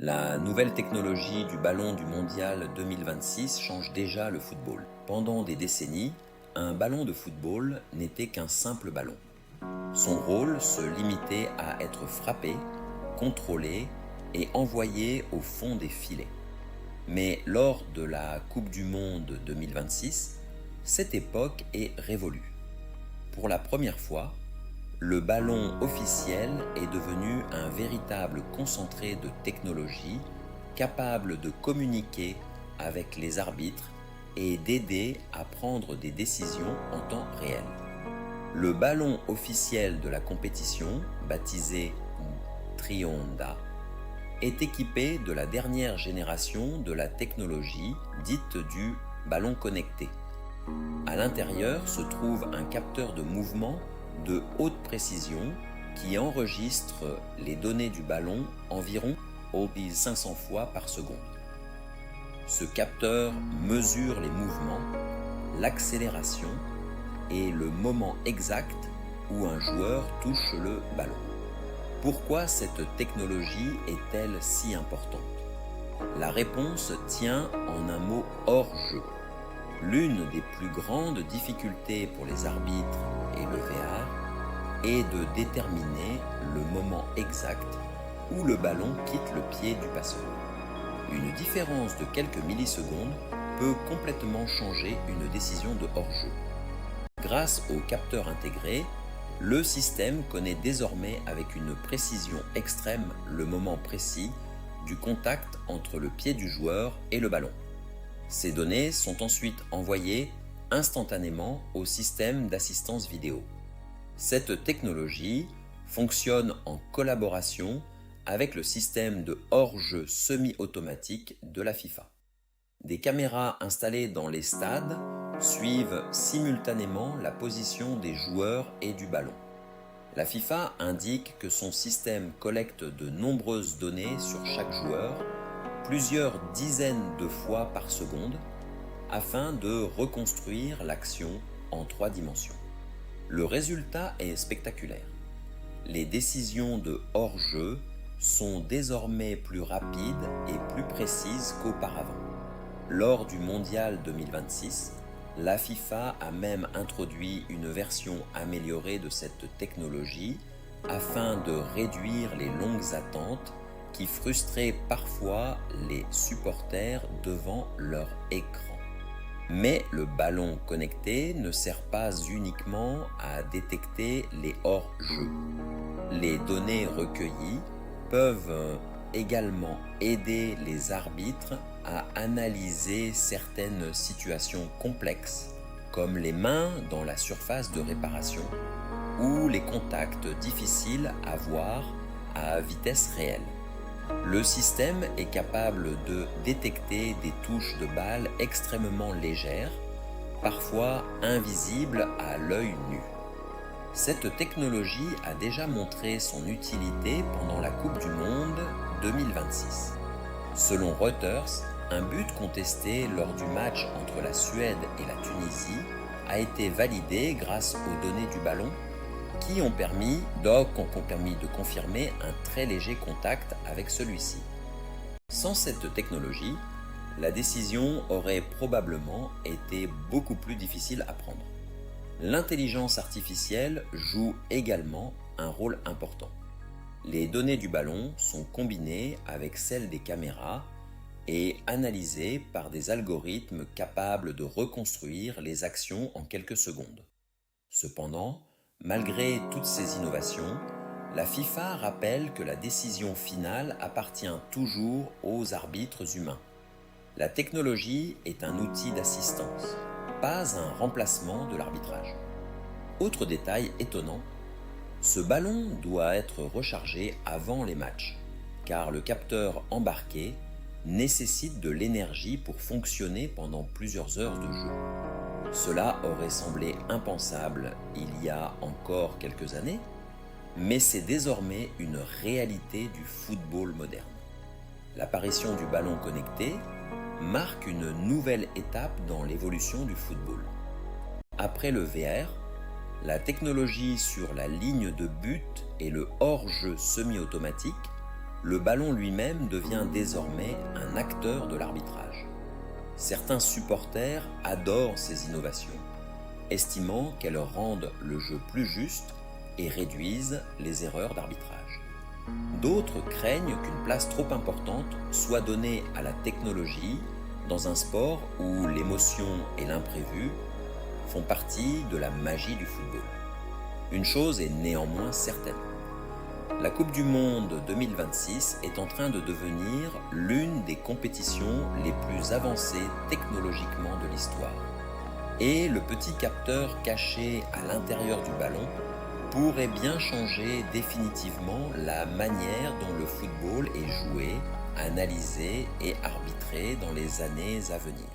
La nouvelle technologie du ballon du mondial 2026 change déjà le football. Pendant des décennies, un ballon de football n'était qu'un simple ballon. Son rôle se limitait à être frappé, contrôlé et envoyé au fond des filets. Mais lors de la Coupe du Monde 2026, cette époque est révolue. Pour la première fois, le ballon officiel est devenu un véritable concentré de technologie capable de communiquer avec les arbitres et d'aider à prendre des décisions en temps réel. Le ballon officiel de la compétition, baptisé Trionda, est équipé de la dernière génération de la technologie dite du ballon connecté. À l'intérieur se trouve un capteur de mouvement de haute précision qui enregistre les données du ballon environ 500 fois par seconde. Ce capteur mesure les mouvements, l'accélération et le moment exact où un joueur touche le ballon. Pourquoi cette technologie est-elle si importante? La réponse tient en un mot: hors-jeu. L'une des plus grandes difficultés pour les arbitres et le VAR est de déterminer le moment exact où le ballon quitte le pied du passeur. Une différence de quelques millisecondes peut complètement changer une décision de hors-jeu. Grâce au capteur intégré, le système connaît désormais avec une précision extrême le moment précis du contact entre le pied du joueur et le ballon. Ces données sont ensuite envoyées instantanément au système d'assistance vidéo. Cette technologie fonctionne en collaboration avec le système de hors-jeu semi-automatique de la FIFA. Des caméras installées dans les stades suivent simultanément la position des joueurs et du ballon. La FIFA indique que son système collecte de nombreuses données sur chaque joueur, plusieurs dizaines de fois par seconde, afin de reconstruire l'action en 3 dimensions. Le résultat est spectaculaire. Les décisions de hors-jeu sont désormais plus rapides et plus précises qu'auparavant. Lors du Mondial 2026, la FIFA a même introduit une version améliorée de cette technologie afin de réduire les longues attentes qui frustraient parfois les supporters devant leur écran. Mais le ballon connecté ne sert pas uniquement à détecter les hors-jeux. Les données recueillies peuvent également aider les arbitres à analyser certaines situations complexes, comme les mains dans la surface de réparation ou les contacts difficiles à voir à vitesse réelle. Le système est capable de détecter des touches de balle extrêmement légères, parfois invisibles à l'œil nu. Cette technologie a déjà montré son utilité pendant la Coupe du Monde 2026. Selon Reuters, un but contesté lors du match entre la Suède et la Tunisie a été validé grâce aux données du ballon qui ont permis de confirmer un très léger contact avec celui-ci. Sans cette technologie, la décision aurait probablement été beaucoup plus difficile à prendre. L'intelligence artificielle joue également un rôle important. Les données du ballon sont combinées avec celles des caméras et analysées par des algorithmes capables de reconstruire les actions en quelques secondes. Cependant, malgré toutes ces innovations, la FIFA rappelle que la décision finale appartient toujours aux arbitres humains. La technologie est un outil d'assistance, pas un remplacement de l'arbitrage. Autre détail étonnant, ce ballon doit être rechargé avant les matchs, car le capteur embarqué nécessite de l'énergie pour fonctionner pendant plusieurs heures de jeu. Cela aurait semblé impensable il y a encore quelques années, mais c'est désormais une réalité du football moderne. L'apparition du ballon connecté marque une nouvelle étape dans l'évolution du football. Après le VR, la technologie sur la ligne de but et le hors-jeu semi-automatique, le ballon lui-même devient désormais un acteur de l'arbitrage. Certains supporters adorent ces innovations, estimant qu'elles rendent le jeu plus juste et réduisent les erreurs d'arbitrage. D'autres craignent qu'une place trop importante soit donnée à la technologie dans un sport où l'émotion et l'imprévu font partie de la magie du football. Une chose est néanmoins certaine. La Coupe du Monde 2026 est en train de devenir l'une des compétitions les plus avancées technologiquement de l'histoire. Et le petit capteur caché à l'intérieur du ballon pourrait bien changer définitivement la manière dont le football est joué, analysé et arbitré dans les années à venir.